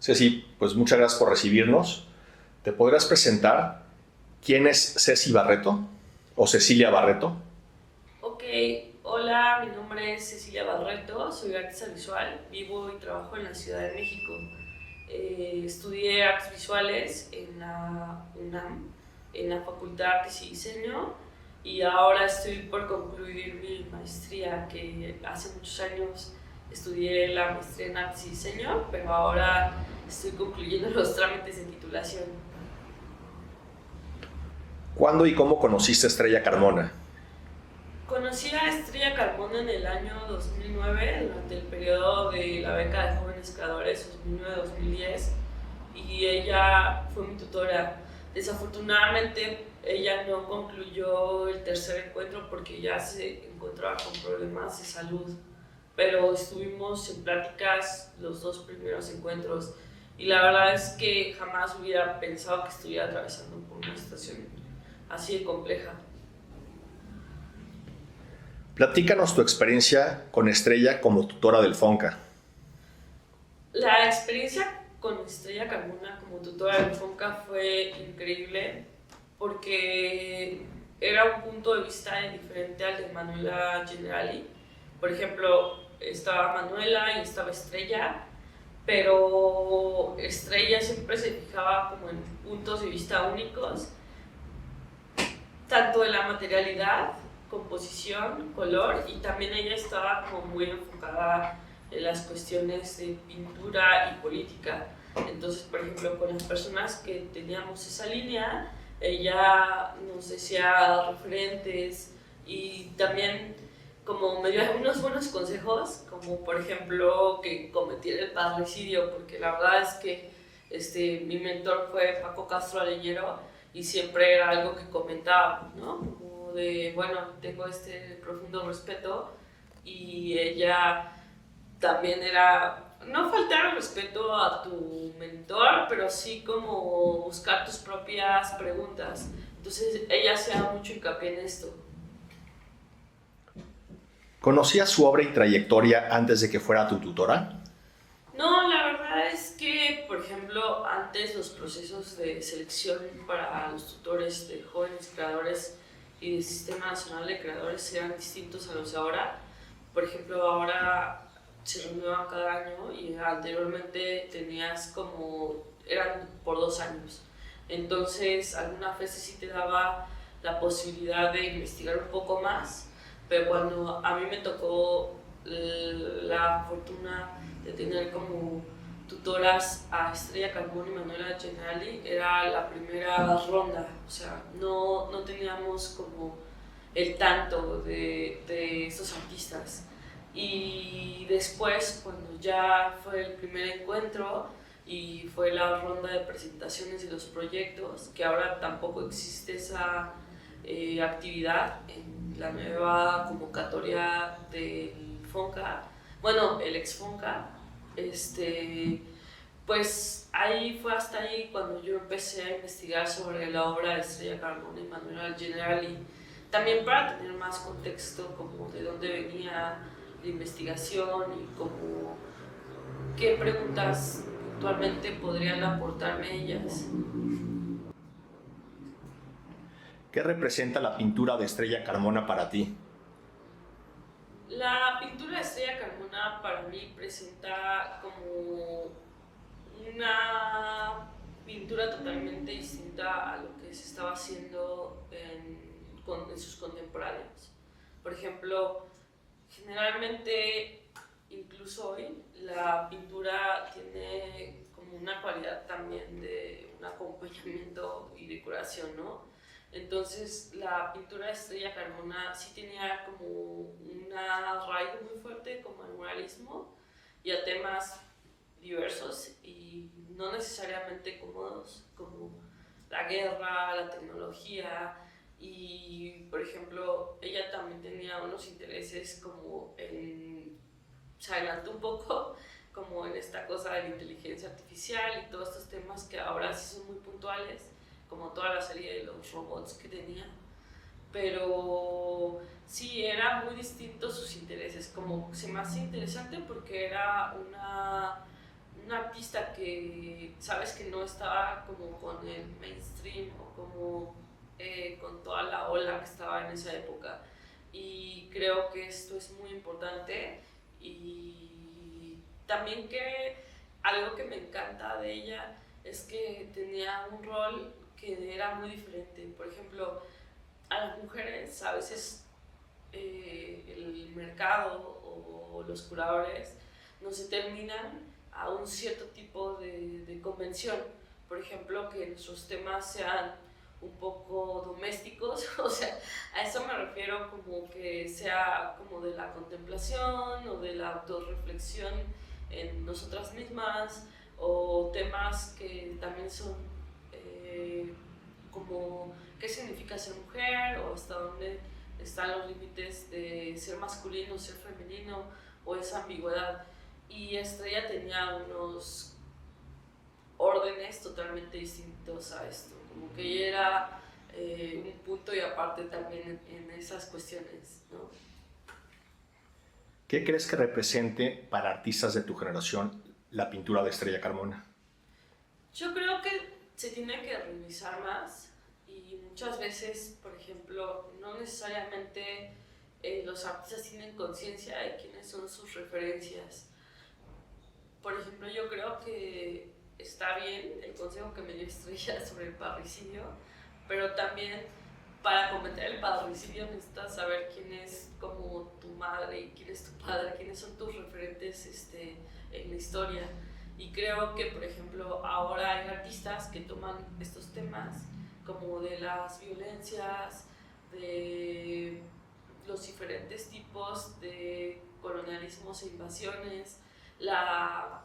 Ceci, pues muchas gracias por recibirnos. ¿Te podrías presentar quién es Ceci Barreto o Cecilia Barreto? Ok, hola, mi nombre es Cecilia Barreto, soy artista visual, vivo y trabajo en la Ciudad de México. Estudié artes visuales en la UNAM, en la Facultad de Artes y Diseño, y ahora estoy por concluir mi maestría, que hace muchos años estudié la maestría en artes y diseño, pero ahora estoy concluyendo los trámites de titulación. ¿Cuándo y cómo conociste a Estrella Carmona? Conocí a Estrella Carmona en el año 2009, durante el periodo de la beca de jóvenes creadores 2009-2010, y ella fue mi tutora. Desafortunadamente, ella no concluyó el tercer encuentro porque ya se encontraba con problemas de salud, pero estuvimos en pláticas los dos primeros encuentros, y la verdad es que jamás hubiera pensado que estuviera atravesando por una situación así de compleja. Platícanos tu experiencia con Estrella como tutora del FONCA. La experiencia con Estrella Carmona como tutora de FONCA fue increíble porque era un punto de vista diferente al de Manuela Generali. Por ejemplo, estaba Manuela y estaba Estrella, pero Estrella siempre se fijaba como en puntos de vista únicos, tanto de la materialidad, composición, color, y también ella estaba como muy enfocada en las cuestiones de pintura y política. Entonces, por ejemplo, con las personas que teníamos esa línea, ella nos decía referentes y también como me dio algunos buenos consejos, como por ejemplo que cometiera el parricidio, porque la verdad es que mi mentor fue Paco Castro Aleñero, y siempre era algo que comentábamos, ¿no? Como de, bueno, tengo este profundo respeto, y ella también era no faltar al respeto a tu mentor, pero sí como buscar tus propias preguntas. Entonces ella hacía mucho hincapié en esto. ¿Conocías su obra y trayectoria antes de que fuera tu tutora? No, la verdad es que, por ejemplo, antes los procesos de selección para los tutores de jóvenes creadores y del Sistema Nacional de Creadores eran distintos a los de ahora. Por ejemplo, ahora se renuevan cada año, y anteriormente tenías como, eran por 2 años. Entonces, algunas veces sí te daba la posibilidad de investigar un poco más, pero cuando a mí me tocó la fortuna de tener como tutoras a Estrella Carbón y Manuela Generali, era la primera ronda, o sea, no teníamos como el tanto de estos artistas. Y después, cuando ya fue el primer encuentro y fue la ronda de presentaciones de los proyectos, que ahora tampoco existe esa actividad en la nueva convocatoria del FONCA, bueno, el ex FONCA, pues ahí fue hasta ahí cuando yo empecé a investigar sobre la obra de Estrella Carmona y Manuel Generali, también para tener más contexto como de dónde venía la investigación y como qué preguntas puntualmente podrían aportarme ellas. ¿Qué representa la pintura de Estrella Carmona para ti? La pintura de Estrella Carmona para mí presenta como una pintura totalmente distinta a lo que se estaba haciendo en sus contemporáneos. Por ejemplo, generalmente, incluso hoy, la pintura tiene como una cualidad también de un acompañamiento y decoración, ¿no? Entonces, la pintura de Estrella Carmona sí tenía como una arraigo muy fuerte como al muralismo y a temas diversos y no necesariamente cómodos, como la guerra, la tecnología, y por ejemplo ella también tenía unos intereses como en, se adelantó un poco como en esta cosa de la inteligencia artificial y todos estos temas que ahora sí son muy puntuales, como toda la serie de los robots que tenía, pero sí, era muy distinto sus intereses, como se me hace interesante porque era un artista que sabes que no estaba como con el mainstream o como con toda la ola que estaba en esa época. Y creo que esto es muy importante. Y también que algo que me encanta de ella es que tenía un rol que era muy diferente. Por ejemplo, a las mujeres a veces el mercado o los curadores nos determinan a un cierto tipo de convención. Por ejemplo, que nuestros temas sean un poco domésticos, o sea, a eso me refiero, como que sea como de la contemplación o de la autorreflexión en nosotras mismas, o temas que también son como qué significa ser mujer o hasta dónde están los límites de ser masculino, ser femenino o esa ambigüedad. Y Estrella tenía unos órdenes totalmente distintos a esto, como que ella era un punto y aparte también en esas cuestiones, ¿no? ¿Qué crees que represente para artistas de tu generación la pintura de Estrella Carmona? Yo creo que se tiene que revisar más y muchas veces, por ejemplo, no necesariamente los artistas tienen conciencia de quiénes son sus referencias. Por ejemplo, yo creo que está bien el consejo que me dio Estrella sobre el parricidio, pero también para cometer el parricidio necesitas saber quién es como tu madre y quién es tu padre, quiénes son tus referentes en la historia. Y creo que, por ejemplo, ahora hay artistas que toman estos temas como de las violencias, de los diferentes tipos de colonialismos e invasiones, la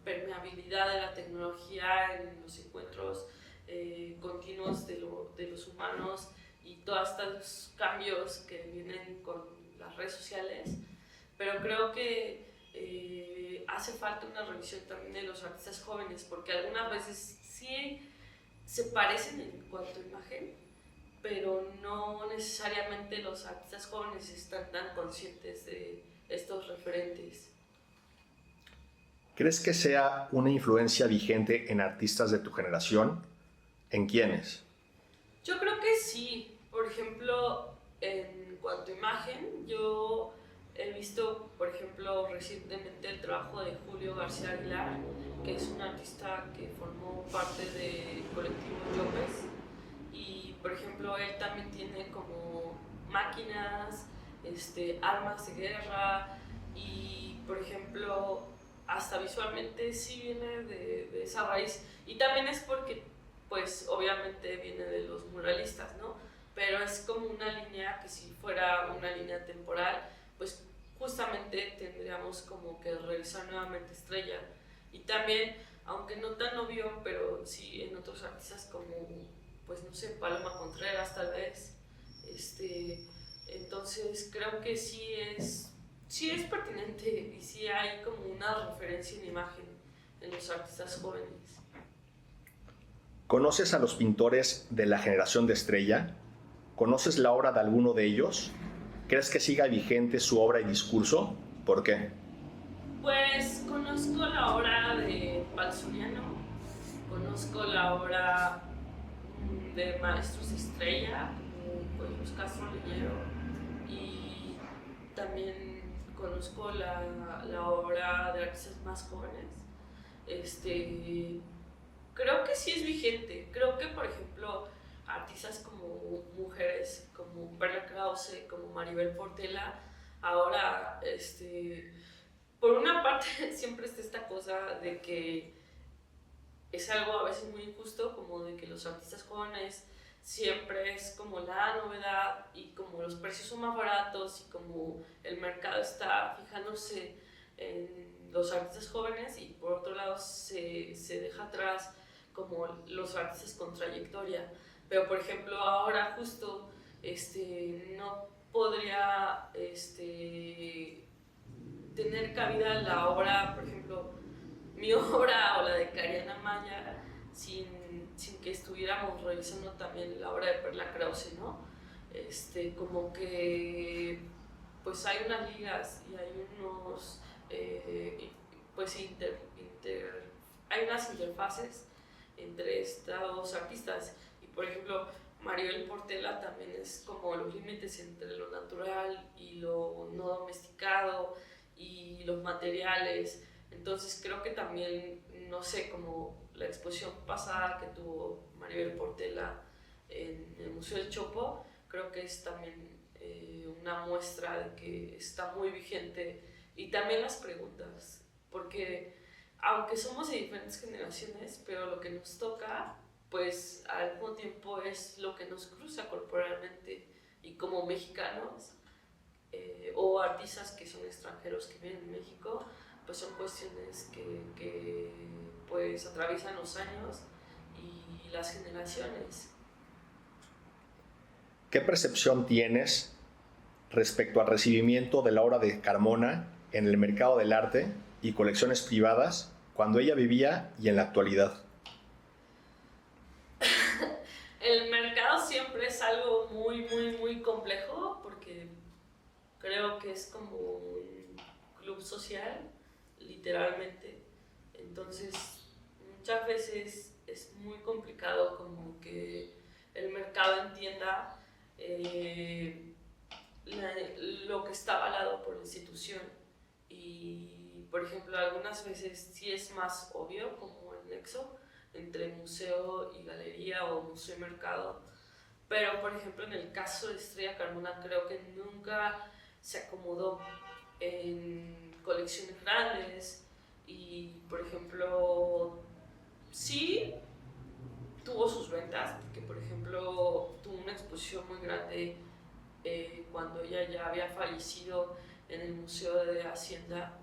permeabilidad de la tecnología en los encuentros continuos de los humanos y todos estos cambios que vienen con las redes sociales. Pero creo que hace falta una revisión también de los artistas jóvenes, porque algunas veces sí se parecen en cuanto a imagen, pero no necesariamente los artistas jóvenes están tan conscientes de estos referentes. ¿Crees que sea una influencia vigente en artistas de tu generación? ¿En quiénes? Yo creo que sí. Por ejemplo, en cuanto a imagen, yo he visto, por ejemplo, recientemente el trabajo de Julio García Aguilar, que es un artista que formó parte del colectivo López. Y, por ejemplo, él también tiene como máquinas, armas de guerra y, por ejemplo, hasta visualmente sí viene de esa raíz. Y también es porque, pues, obviamente viene de los muralistas, ¿no? Pero es como una línea que si fuera una línea temporal, pues justamente tendríamos como que revisar nuevamente Estrella. Y también, aunque no tan obvio, pero sí en otros artistas como, pues no sé, Paloma Contreras tal vez. Entonces creo que sí es pertinente y sí hay como una referencia en imagen en los artistas jóvenes. ¿Conoces a los pintores de la generación de Estrella? ¿Conoces la obra de alguno de ellos? ¿Crees que siga vigente su obra y discurso? ¿Por qué? Pues conozco la obra de Balsuriano, conozco la obra de Maestros Estrella, como Luis Castro Leñero, y también conozco la obra de artistas más jóvenes. Creo que sí es vigente. Creo que, por ejemplo, artistas como mujeres, como Perla Krause, como Maribel Portela, ahora, por una parte, siempre está esta cosa de que es algo a veces muy injusto, como de que los artistas jóvenes siempre es como la novedad y como los precios son más baratos y como el mercado está fijándose en los artistas jóvenes y por otro lado se deja atrás como los artistas con trayectoria. Pero por ejemplo ahora justo no podría tener cabida la obra, por ejemplo, mi obra o la de Cariana Maya, sin que estuviéramos revisando también la obra de Perla Krause, ¿no? Como que pues hay unas ligas y hay unos pues hay unas interfaces entre estos artistas. Y por ejemplo, Maribel Portela también es como los límites entre lo natural y lo no domesticado y los materiales. Entonces creo que también, no sé, como la exposición pasada que tuvo Maribel Portela en el Museo del Chopo, creo que es también una muestra de que está muy vigente. Y también las preguntas, porque aunque somos de diferentes generaciones, pero lo que nos toca, pues al mismo tiempo es lo que nos cruza corporalmente. Y como mexicanos, o artistas que son extranjeros que viven en México, pues son cuestiones que pues atraviesan los años y las generaciones. ¿Qué percepción tienes respecto al recibimiento de la obra de Carmona en el mercado del arte y colecciones privadas cuando ella vivía y en la actualidad? El mercado siempre es algo muy complejo porque creo que es como un club social, literalmente. Entonces, muchas veces es muy complicado como que el mercado entienda lo que está avalado por la institución. Y, por ejemplo, algunas veces sí es más obvio como el nexo entre museo y galería o museo y mercado. Pero, por ejemplo, en el caso de Estrella Carmona, creo que nunca se acomodó en colecciones grandes y, por ejemplo, sí tuvo sus ventas, porque, por ejemplo, tuvo una exposición muy grande cuando ella ya había fallecido en el Museo de Hacienda,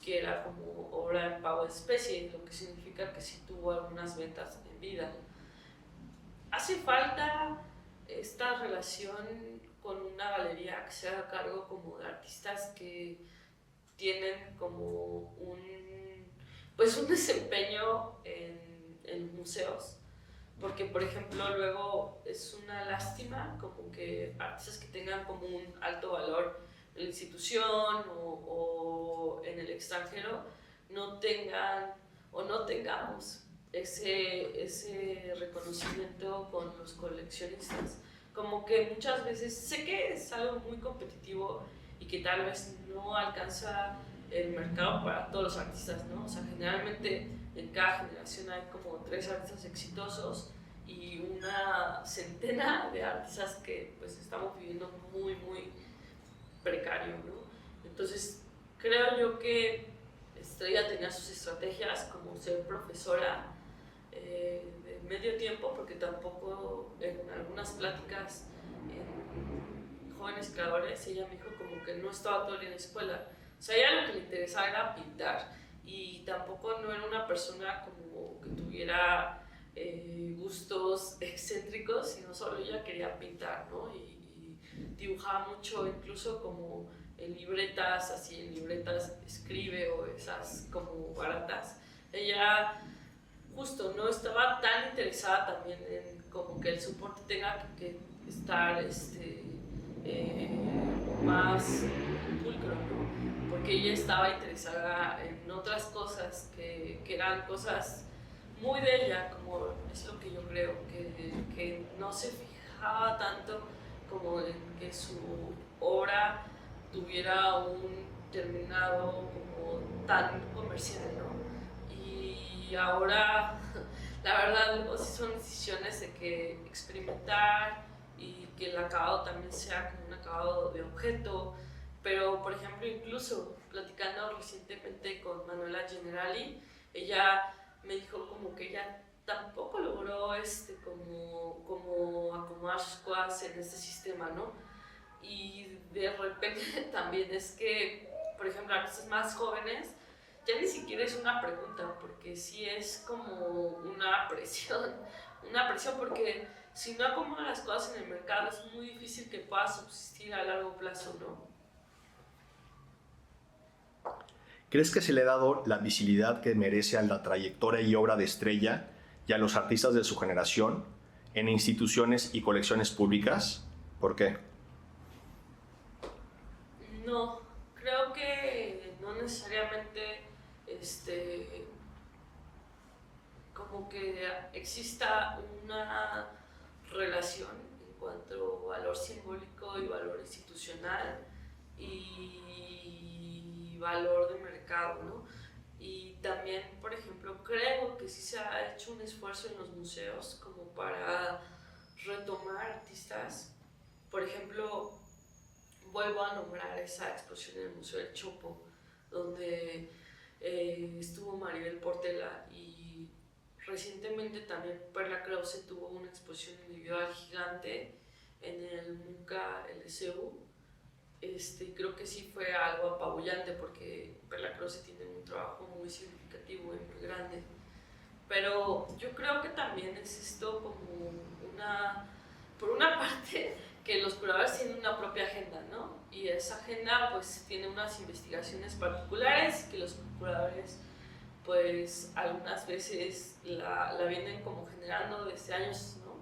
que era como obra en pago de especie, lo que significa que sí tuvo algunas ventas en vida. Hace falta esta relación con una galería que se haga cargo como de artistas que tienen como pues un desempeño en museos, porque por ejemplo luego es una lástima como que artistas que tengan como un alto valor en la institución o en el extranjero no tengan o no tengamos ese reconocimiento con los coleccionistas. Como que muchas veces, sé que es algo muy competitivo y que tal vez no alcanza el mercado para todos los artistas, ¿no? O sea, generalmente en cada generación hay como 3 artistas exitosos y una centena de artistas que pues estamos viviendo muy precario, ¿no? Entonces, creo yo que Estrella tenía sus estrategias como ser profesora de medio tiempo, porque tampoco en algunas pláticas en jóvenes creadores ella me dijo como que no estaba todo el día en la escuela. O sea, a ella lo que le interesaba era pintar y tampoco no era una persona como que tuviera gustos excéntricos, sino solo ella quería pintar, ¿no? Y dibujaba mucho, incluso como en libretas, así en libretas escribe o esas como baratas. Ella justo no estaba tan interesada también en como que el soporte tenga que estar más pulcro, ¿no? Porque ella estaba interesada en otras cosas que eran cosas muy de ella, como es lo que yo creo, que no se fijaba tanto como en que su obra tuviera un terminado como tan comercial, ¿no? Y ahora, la verdad, luego sí son decisiones de que experimentar y que el acabado también sea como un acabado de objeto. Pero, por ejemplo, incluso platicando recientemente con Manuela Generali, ella me dijo como que ella tampoco logró como acomodar sus cosas en este sistema, ¿no? Y de repente también es que, por ejemplo, artistas más jóvenes ya ni siquiera es una pregunta, porque sí es como una presión porque si no acomoda las cosas en el mercado es muy difícil que pueda subsistir a largo plazo, ¿no? ¿Crees que se le ha dado la visibilidad que merece a la trayectoria y obra de Estrella y a los artistas de su generación en instituciones y colecciones públicas? ¿Por qué? No, creo que no necesariamente como que exista una relación en cuanto a valor simbólico y valor institucional y valor de mercado, ¿no? Y también, por ejemplo, creo que sí se ha hecho un esfuerzo en los museos como para retomar artistas. Por ejemplo, vuelvo a nombrar esa exposición en el Museo del Chopo, donde estuvo Maribel Portela, y recientemente también Perla Krause tuvo una exposición individual gigante en el MUCA LSU. Creo que sí fue algo apabullante porque Perla Krause tiene un trabajo muy significativo y muy grande. Pero yo creo que también es esto como por una parte, que los curadores tienen una propia agenda, ¿no? Y esa agenda pues tiene unas investigaciones particulares que los curadores pues algunas veces la vienen como generando desde años, ¿no?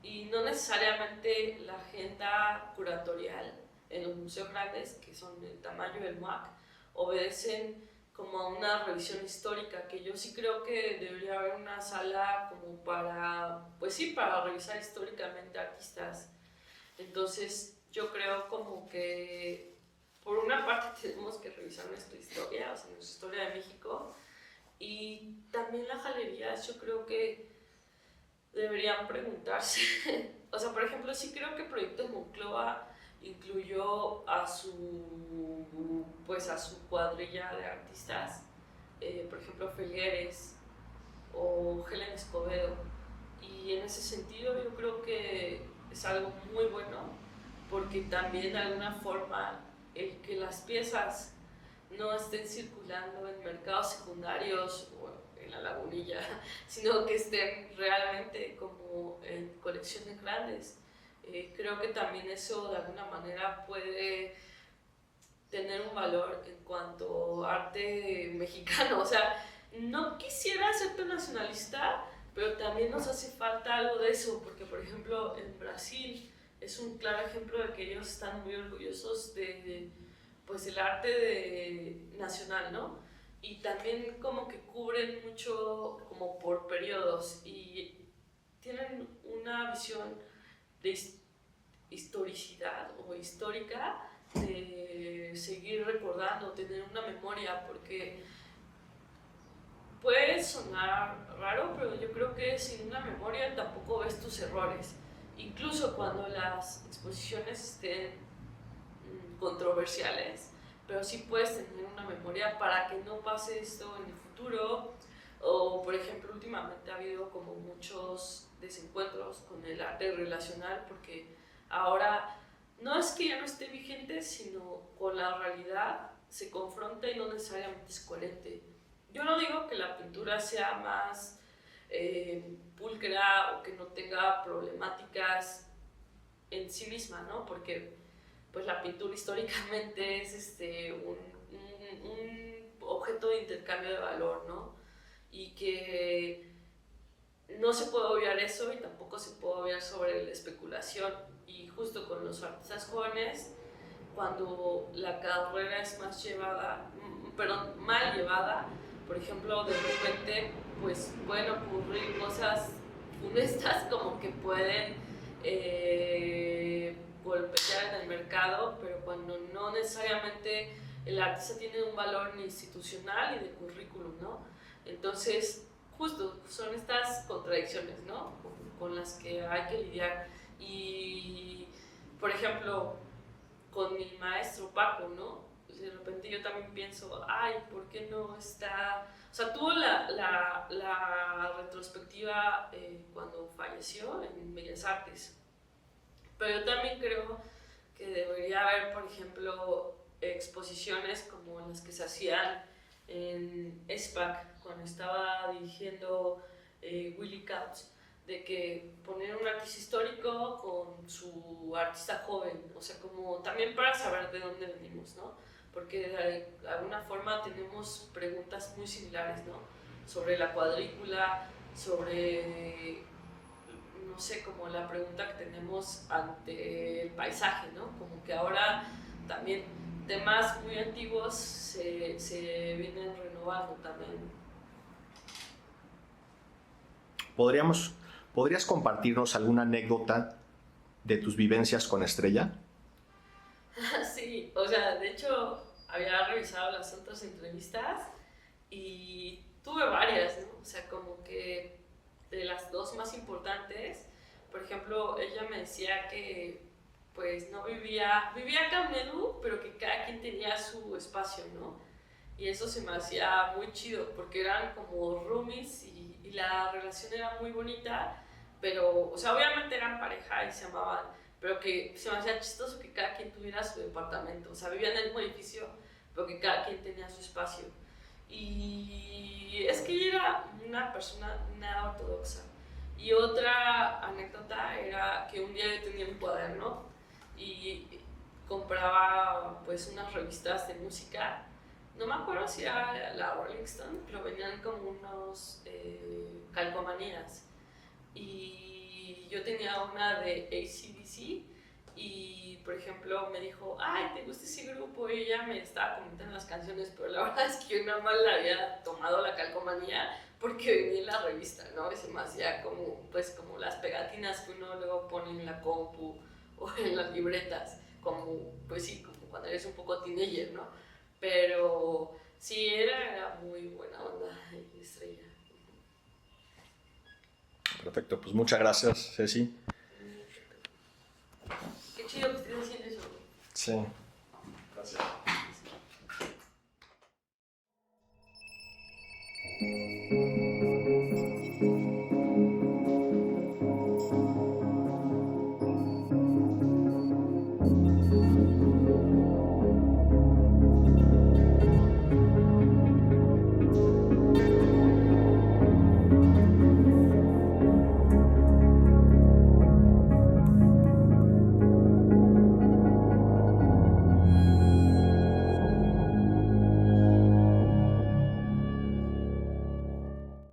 Y no necesariamente la agenda curatorial en los museos grandes, que son del tamaño del MUAC, obedecen como a una revisión histórica, que yo sí creo que debería haber una sala como para, pues sí, para revisar históricamente artistas. Entonces yo creo como que por una parte tenemos que revisar nuestra historia, o sea, nuestra historia de México, y también las galerías yo creo que deberían preguntarse, o sea, por ejemplo, sí creo que Proyecto Monclova incluyó a su cuadrilla de artistas, por ejemplo Felgueres o Helen Escobedo, y en ese sentido yo creo que es algo muy bueno, porque también de alguna forma el que las piezas no estén circulando en mercados secundarios o en la lagunilla, sino que estén realmente como en colecciones grandes. Creo que también eso de alguna manera puede tener un valor en cuanto a arte mexicano. O sea, no quisiera ser tan nacionalista, pero también nos hace falta algo de eso, porque por ejemplo en Brasil es un claro ejemplo de que ellos están muy orgullosos de pues el arte nacional, ¿no? Y también como que cubren mucho como por periodos y tienen una visión de historicidad o histórica, de seguir recordando, tener una memoria, porque puede sonar raro, pero yo creo que sin una memoria tampoco ves tus errores. Incluso cuando las exposiciones estén controversiales, pero sí puedes tener una memoria para que no pase esto en el futuro. O por ejemplo, últimamente ha habido como muchos desencuentros con el arte relacional, porque ahora no es que ya no esté vigente, sino con la realidad se confronta y no necesariamente es coherente. Yo no digo que la pintura sea más pulcra o que no tenga problemáticas en sí misma, ¿no? Porque pues la pintura históricamente es un objeto de intercambio de valor, ¿no? Y que no se puede obviar eso, y tampoco se puede obviar sobre la especulación. Y justo con los artistas jóvenes, cuando la carrera es mal llevada, por ejemplo, de repente pues pueden ocurrir cosas funestas, como que pueden golpear en el mercado, pero cuando no necesariamente el artista tiene un valor ni institucional ni de currículum, ¿no? Entonces, justo son estas contradicciones, ¿no? Con las que hay que lidiar. Y, por ejemplo, con mi maestro Paco, ¿no? De repente yo también pienso, ay, ¿por qué no está...? O sea, tuvo la retrospectiva cuando falleció en Bellas Artes, pero yo también creo que debería haber, por ejemplo, exposiciones como las que se hacían en SPAC cuando estaba dirigiendo Willy Katz, de que poner un artista histórico con su artista joven, o sea, como también para saber de dónde venimos, ¿no? Porque de alguna forma tenemos preguntas muy similares, ¿no? Sobre la cuadrícula, sobre, no sé, como la pregunta que tenemos ante el paisaje, ¿no? Como que ahora también temas muy antiguos se vienen renovando también. ¿Podrías compartirnos alguna anécdota de tus vivencias con Estrella? Sí, o sea, de hecho había revisado las otras entrevistas y tuve varias, ¿no? O sea, como que de las dos más importantes, por ejemplo, ella me decía que pues no vivía acá en Menú, pero que cada quien tenía su espacio, ¿no? Y eso se me hacía muy chido, porque eran como roomies y la relación era muy bonita, pero, o sea, obviamente eran pareja y se amaban, pero que se me hacía chistoso que cada quien tuviera su departamento, o sea, vivían en el mismo edificio, pero que cada quien tenía su espacio. Y es que ella era una persona nada ortodoxa. Y otra anécdota era que un día yo tenía un cuaderno y compraba pues unas revistas de música. No me acuerdo si era la Rolling Stone, pero venían como unos calcomanías. Y yo tenía una de AC/DC y, por ejemplo, me dijo, ay, ¿te gusta ese grupo? Y ella me estaba comentando las canciones, pero la verdad es que yo nada más le había tomado la calcomanía porque venía en la revista, ¿no? Y se me hacía como, pues, como las pegatinas que uno luego pone en la compu o en las libretas, como, pues sí, como cuando eres un poco teenager, ¿no? Pero sí, era muy buena onda Estrella. Perfecto, pues muchas gracias, Ceci. Qué chido que estés haciendo eso. Sí.